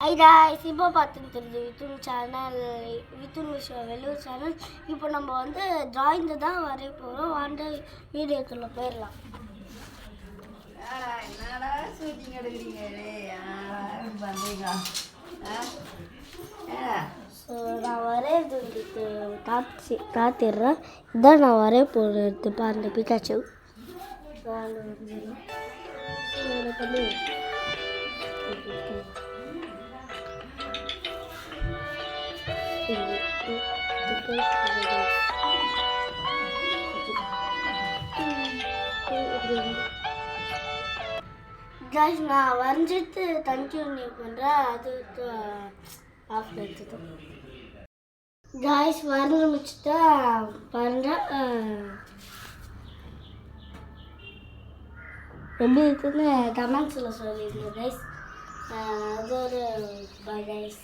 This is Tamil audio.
ஹை காய்ஸ், இப்போ பார்த்துட்டு தெரியுது வித்துன் சேனல், வித்துன் வெள்ளூர் சேனல். இப்போ நம்ம வந்து டிராயிங் தான் வரைய போகிறோம். வாண்ட வீடியோக்குள்ளே போயிடலாம். என்னடா ஷூட்டிங் எடுக்கிறீங்க? ஸோ நான் வரையிறது உங்களுக்கு காத்திடுறேன். இதுதான் நான் வரைய போகிறது. பாருங்க, பிகாச்சு எனக்கு வந்து காய்ஸ் நான் வரைஞ்சிட்டு கண்டினியூ பண்ணுறேன். அது ஆஃப் எடுத்துட்டோம். காய்ஸ் வரைஞ்சி முடிச்சுட்டா பாருங்க எப்படி இருக்குன்னு கமெண்ட்ஸில் சொல்லிடுங்க கைஸ். அது ஒரு பாய் கைஸ்.